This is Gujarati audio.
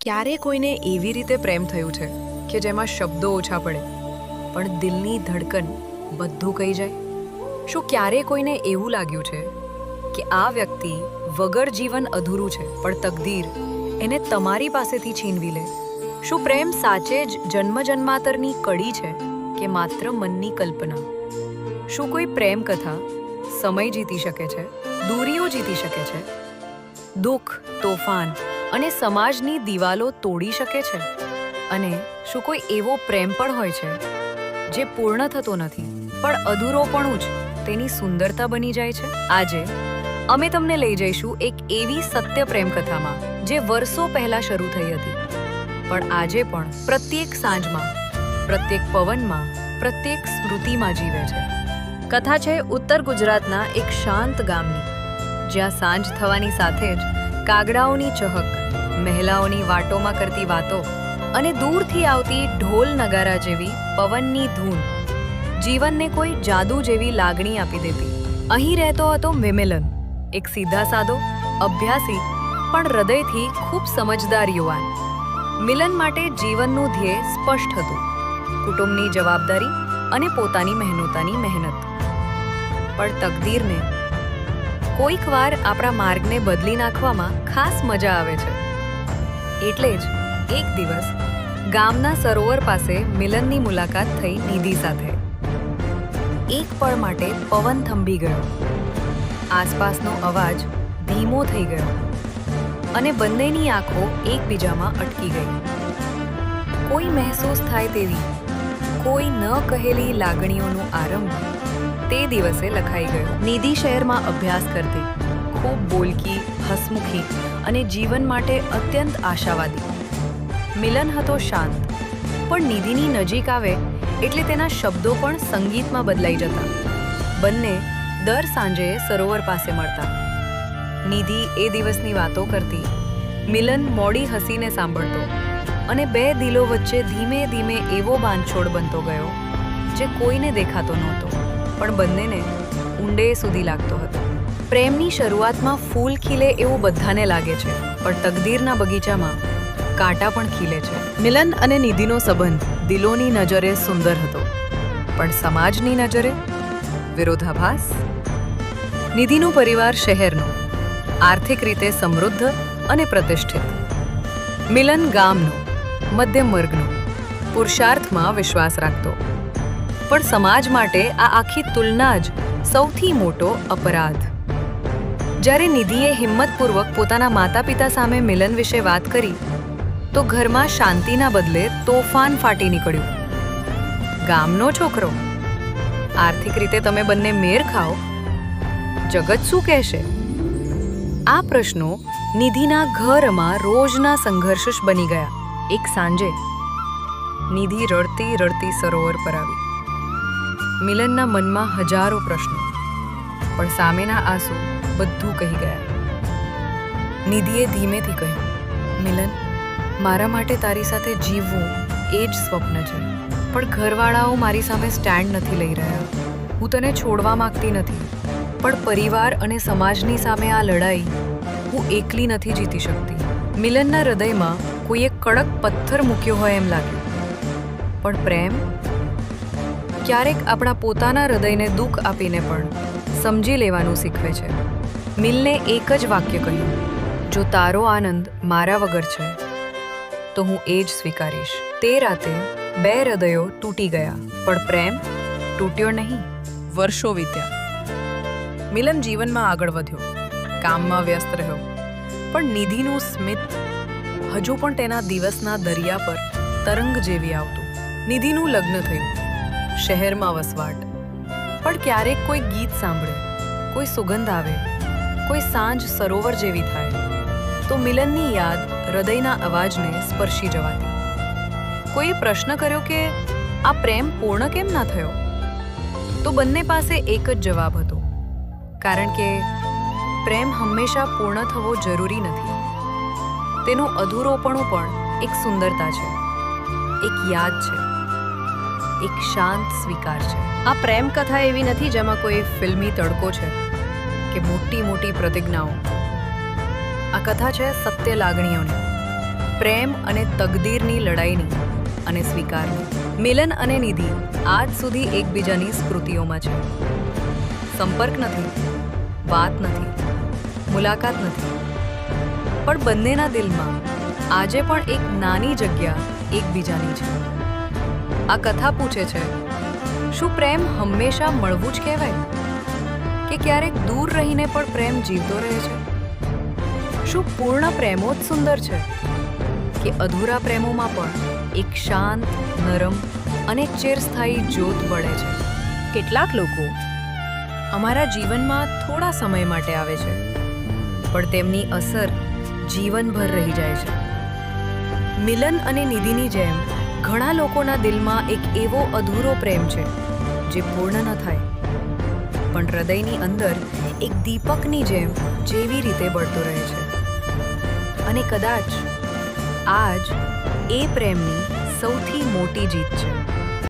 ક્યારે કોઈને એવી રીતે પ્રેમ થયું છે કે જેમાં શબ્દો ઓછા પડે પણ દિલની ધડકન બધું કહી જાય? શું ક્યારે કોઈને એવું લાગ્યું છે કે આ વ્યક્તિ વગર જીવન અધૂરું છે પણ તકદીર એને તમારી પાસેથી છીનવી લે? શું પ્રેમ સાચે જ જન્મ-જન્માંતરની કડી છે કે માત્ર મનની કલ્પના? શું કોઈ પ્રેમ કથા સમય જીતી શકે છે, દૂરીઓ જીતી શકે છે, દુઃખ, તોફાન અને સમાજની દિવાલો તોડી શકે છે? અને શું કોઈ એવો પ્રેમ પણ હોય છે જે પૂર્ણ થતો નથી પણ અધૂરોપણું જ તેની સુંદરતા બની જાય છે? આજે અમે તમને લઈ જઈશું એક એવી સત્ય પ્રેમ કથામાં જે વર્ષો પહેલા શરૂ થઈ હતી પણ આજે પણ પ્રત્યેક સાંજમાં, પ્રત્યેક પવનમાં, પ્રત્યેક સ્મૃતિમાં જીવે છે. કથા છે ઉત્તર ગુજરાતના એક શાંત ગામની, જ્યાં સાંજ થવાની સાથે જ કાગડાઓની ચહક, મહિલાઓની વાટોમાં કરતી વાતો અને દૂરથી આવતી ઢોલ નગારા જેવી પવનની ધૂન જીવનને કોઈ જાદુ જેવી લાગણી આપી દેતી. અહીં રહેતો હતો મિલન, એક સીધા સાદો, અભ્યાસી પણ હૃદયથી ખૂબ સમજદાર યુવાન. મિલન માટે જીવનનું ધ્યેય સ્પષ્ટ હતું: કુટુંબની જવાબદારી અને પોતાની મહેનતાની મહેનત. પણ તકદીરને કોઈક વાર આપણા માર્ગને બદલી નાખવામાં ખાસ મજા આવે છે. એટલે જ એક દિવસ ગામના સરોવર પાસે મિલનની મુલાકાત થઈ નિધિ સાથે. એક પળ માટે પવન થંભી ગયો, આસપાસનો અવાજ ધીમો થઈ ગયો અને બંનેની આંખો એકબીજામાં અટકી ગઈ. કોઈ મહેસૂસ થાય તેવી, કોઈ ન કહેલી લાગણીઓનું આરંભ તે દિવસે લખાઈ ગયો. નિધિ શહેરમાં અભ્યાસ કરતી, ખૂબ બોલકી, હસમુખી અને જીવન માટે અત્યંત આશાવાદી. મિલન હતો શાંત, પણ નિધિની નજીક આવે એટલે તેના શબ્દો પણ સંગીતમાં બદલાઈ જતા. બંને દર સાંજે સરોવર પાસે મળતા. નિધિ એ દિવસની વાતો કરતી, મિલન મોડી હસીને સાંભળતો અને બે દિલો વચ્ચે ધીમે ધીમે એવો બાંધછોડ બનતો ગયો જે કોઈને દેખાતો નહોતો પણ બંનેને ઊંડે સુધી લાગતો હતો. પ્રેમની શરૂઆતમાં ફૂલ ખીલે એવું બધાને લાગે છે, પણ તકદીરના બગીચામાં કાંટા પણ ખીલે છે. મિલન અને નિધિનો સંબંધ દિલોની નજરે સુંદર હતો, પણ સમાજની નજરે વિરોધાભાસ. નિધિનું પરિવાર શહેરનું, આર્થિક રીતે સમૃદ્ધ અને પ્રતિષ્ઠિત. મિલન ગામનું, મધ્યમ વર્ગનું, પુરુષાર્થમાં વિશ્વાસ રાખતો. પણ સમાજ માટે આ આખી તુલના જ સૌથી મોટો અપરાધ. જ્યારે નિધિએ હિંમતપૂર્વક પોતાના માતા પિતા સામે મિલન વિશે વાત કરી તો ઘરમાં શાંતિના બદલે તોફાન ફાટી નીકળ્યું. ગામનો છોકરો, આર્થિક રીતે તમે બંને મેર ખાઓ, જગત શું કહેશે? આ પ્રશ્નો નિધિના ઘરમાં રોજના સંઘર્ષ બની ગયા. એક સાંજે નિધિ રડતી રડતી સરોવર પર આવી. મિલનના મનમાં હજારો પ્રશ્નો, પણ સામેના આંસુ બધું કહી ગયા. નિધિએ ધીમેથી કહ્યું, મિલન, મારા માટે તારી સાથે જીવવું એ જ સ્વપ્ન છે, પણ ઘરવાળાઓ મારી સામે સ્ટેન્ડ નથી લઈ રહ્યા. હું તને છોડવા માંગતી નથી, પણ પરિવાર અને સમાજની સામે આ લડાઈ હું એકલી નથી જીતી શકતી. મિલનના હૃદયમાં કોઈએ કડક પથ્થર મૂક્યો હોય એમ લાગ્યું. પણ પ્રેમ ક્યારેક આપણા પોતાના હૃદયને દુઃખ આપીને પણ સમજી લેવાનું શીખવે છે. મિલને એક જ વાક્ય કહ્યું, જો તારો આનંદ મારા વગર છે તો હું એ જ સ્વીકારીશ. તે રાતે બે હૃદયો તૂટી ગયા, પણ પ્રેમ તૂટ્યો નહીં. વર્ષો વીત્યા. મિલન જીવનમાં આગળ વધ્યો, કામમાં વ્યસ્ત રહ્યો, પણ નિધિનું સ્મિત હજુ પણ તેના દિવસના દરિયા પર તરંગ જેવી આવતું. નિધિનું લગ્ન થયું, શહેરમાં વસવાટ, પણ ક્યારેક કોઈ ગીત સાંભળે, કોઈ સુગંધ આવે, કોઈ સાંજ સરોવર જેવી થાય તો મિલનની યાદ હૃદયના અવાજને સ્પર્શી જવાતી. કોઈએ પ્રશ્ન કર્યો કે આ પ્રેમ પૂર્ણ કેમ ના થયો? તો બંને પાસે એક જ જવાબ હતો, કારણ કે પ્રેમ હંમેશા પૂર્ણ થવો જરૂરી નથી. તેનું અધૂરોપણું પણ એક સુંદરતા છે, એક યાદ છે, એક શાંત સ્વીકાર છે. આ પ્રેમ કથા એવી નથી જેમાં કોઈ ફિલ્મી તડકો છે કે મોટી મોટી પ્રતિજ્ઞાઓ. આ કથા છે સત્ય લાગણીઓની, પ્રેમ અને તકદીરની લડાઈની અને સ્વીકારની. મિલન અને નિધિ આજ સુધી એકબીજાની સ્મૃતિઓમાં છે. સંપર્ક નથી, વાત નથી, મુલાકાત નથી, પણ બંનેના દિલમાં આજે પણ એક નાની જગ્યા એકબીજાની છે. આ કથા પૂછે છે, શું પ્રેમ હંમેશા મળવું જ કહેવાય, કે ક્યારેક દૂર રહીને પણ પ્રેમ જીવતો રહે છે? શું પૂર્ણ પ્રેમો જ સુંદર છે, કે અધૂરા પ્રેમોમાં પણ એક શાંત, નરમ અને ચિરસ્થાયી જ્યોત બળે છે? કેટલાક લોકો અમારા જીવનમાં થોડા સમય માટે આવે છે, પણ તેમની અસર જીવનભર રહી જાય છે. મિલન અને નિધિની જેમ ઘણા લોકોના દિલમાં એક એવો અધૂરો પ્રેમ છે જે પૂર્ણ ન થાય, પણ હૃદયની અંદર એક દીપકની જેમ જેવી રીતે બળતો રહે છે. અને કદાચ આ જ એ પ્રેમની સૌથી મોટી જીત છે.